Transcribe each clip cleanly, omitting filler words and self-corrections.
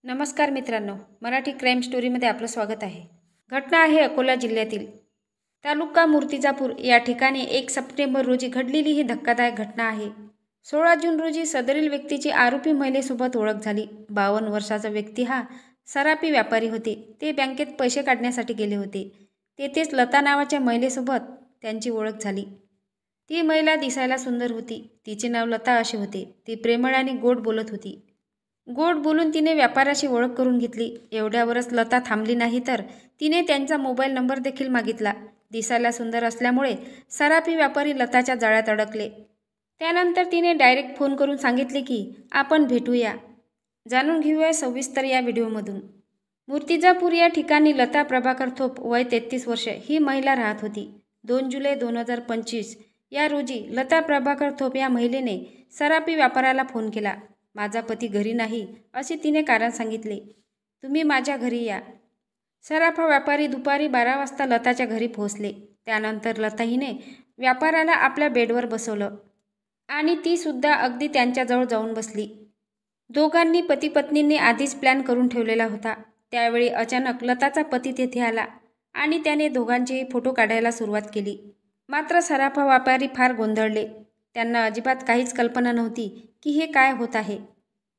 नमस्कार मित्रांनो, मराठी क्राईम स्टोरीमध्ये आपलं स्वागत आहे। घटना आहे अकोला जिल्ह्यातील तालुका मूर्तिजापूर या ठिकाणी 1 सप्टेंबर रोजी घडलेली ही धक्कादायक घटना आहे। 16 जून रोजी सदरील व्यक्तीची आरोपी महिलेसोबत ओळख झाली। 52 वर्षाचा व्यक्ती हा सराफी व्यापारी होते। ते बँकेत पैसे काढण्यासाठी गेले होते। तेथेच लता नावाच्या महिलेसोबत त्यांची ओळख झाली। ती महिला दिसायला सुंदर होती। तिचे नाव लता असे होते। ती प्रेमळ आणि गोड बोलत होती। गोड बोलून तिने व्यापाराशी ओळख करून घेतली। एवढ्यावरच लता थांबली नाही तर तिने त्यांचा मोबाईल नंबर देखील मागितला। दिसायला सुंदर असल्यामुळे सराफी व्यापारी लताच्या जाळ्यात अडकले। त्यानंतर तिने डायरेक्ट फोन करून सांगितले की आपण भेटूया। जाणून घेऊया सविस्तर या व्हिडिओमधून। मूर्तिजापूर या ठिकाणी लता प्रभाकर थोप वय 33 वर्ष ही महिला राहत होती। 2 जुलै 2025 या रोजी लता प्रभाकर थोप या महिलेने सराफी व्यापाराला फोन केला। माझा पती घरी नाही असे तिने कारण सांगितले। तुम्ही माझ्या घरी या। सराफा व्यापारी दुपारी 12 वाजता लताच्या घरी पोहोचले। त्यानंतर लता हिने व्यापाराला आपल्या बेडवर बसवलं आणि ती सुद्धा अगदी त्यांच्याजवळ जाऊन बसली। दोघांनी पती पत्नींनी आधीच प्लॅन करून ठेवलेला होता। त्यावेळी अचानक लताचा पती तेथे आला आणि त्याने दोघांचेही फोटो काढायला सुरुवात केली। मात्र सराफा व्यापारी फार गोंधळले। त्यांना अजिबात काहीच कल्पना नव्हती की हे काय होत आहे।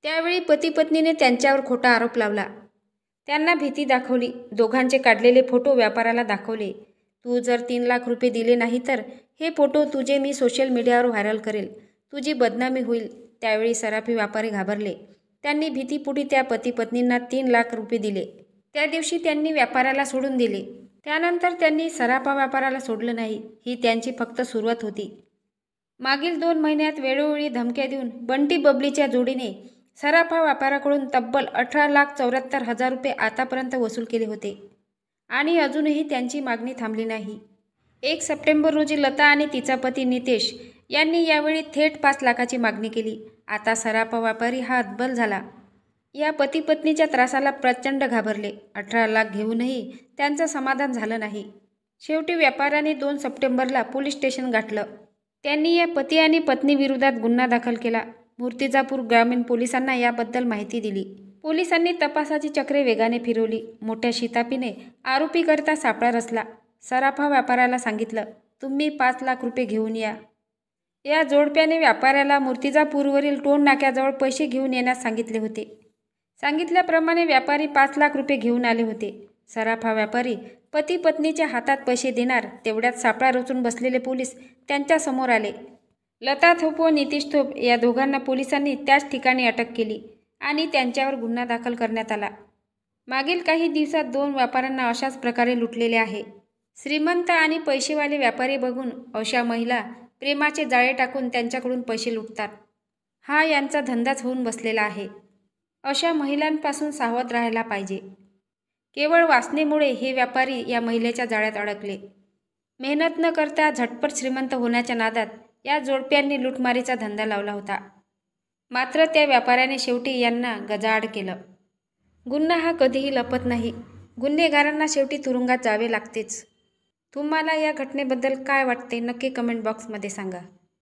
त्यावेळी पती पत्नीने त्यांच्यावर खोटा आरोप लावला। त्यांना भीती दाखवली। दोघांचे काढलेले फोटो व्यापाराला दाखवले। तू जर 3 लाख रुपये दिले नाही तर हे फोटो तुझे मी सोशल मीडियावर व्हायरल करेल, तुझी बदनामी होईल। त्यावेळी सराफी व्यापारी घाबरले। त्यांनी भीतीपोटी त्या पती पत्नींना 3 लाख रुपये दिले। त्या दिवशी त्यांनी व्यापाराला सोडून दिले। त्यानंतर त्यांनी सराफा व्यापाराला सोडलं नाही। ही त्यांची फक्त सुरुवात होती। मागील 2 महिन्यात वेळोवेळी धमक्या देऊन बंटी बबलीच्या जोडीने सराफा व्यापाराकडून तब्बल 18,74,000 रुपये आतापर्यंत वसूल केले होते आणि अजूनही त्यांची मागणी थांबली नाही। 1 सप्टेंबर रोजी लता आणि तिचा पती नितेश यांनी यावेळी थेट 5 लाखाची मागणी केली। आता सराफा व्यापारी हा हतबल झाला। या पती पत्नीच्या त्रासाला प्रचंड घाबरले। 18 लाख घेऊनही त्यांचं समाधान झालं नाही। शेवटी व्यापाऱ्याने 2 सप्टेंबरला पोलीस स्टेशन गाठलं। त्यांनी या पती आणि पत्नी विरोधात गुन्हा दाखल केला। मूर्तिजापूर ग्रामीण पोलिसांना याबद्दल माहिती दिली। पोलिसांनी तपासाची चक्रे वेगाने फिरवली। मोठ्या शिताफीने आरोपीकरता सापळा रचला। सराफा व्यापाऱ्याला सांगितलं, तुम्ही 5 लाख रुपये घेऊन या। या जोडप्याने व्यापाऱ्याला मूर्तिजापूरवरील टोल नाक्याजवळ पैसे घेऊन येण्यास सांगितले होते। सांगितल्याप्रमाणे व्यापारी 5 लाख रुपये घेऊन आले होते। सराफा व्यापारी पती पत्नीच्या हातात पैसे देणार तेवढ्यात सापळा रचून बसलेले पोलीस त्यांच्या समोर आले। लता थोप व नितेश थोप या दोघांना पोलिसांनी त्याच ठिकाणी अटक केली आणि त्यांच्यावर गुन्हा दाखल करण्यात आला। मागील काही दिवसात 2 व्यापाऱ्यांना अशाच प्रकारे लुटलेले आहे। श्रीमंत आणि पैसेवाले व्यापारी बघून अशा महिला प्रेमाचे जाळे टाकून त्यांच्याकडून पैसे लुटतात। हा यांचा धंदाच होऊन बसलेला आहे। अशा महिलांपासून सावध राहायला पाहिजे। केवळ वासनेमुळे हे व्यापारी या महिलेच्या जाळ्यात अडकले। मेहनत न करता झटपट श्रीमंत होण्याच्या नादात या जोडप्यांनी लुटमारीचा धंदा लावला होता। मात्र त्या व्यापाऱ्याने शेवटी यांना गजाआड केलं। गुन्हा हा कधीही लपत नाही। गुन्हेगारांना शेवटी तुरुंगात जावे लागतेच। तुम्हाला या घटनेबद्दल काय वाटते नक्की कमेंट बॉक्समध्ये सांगा।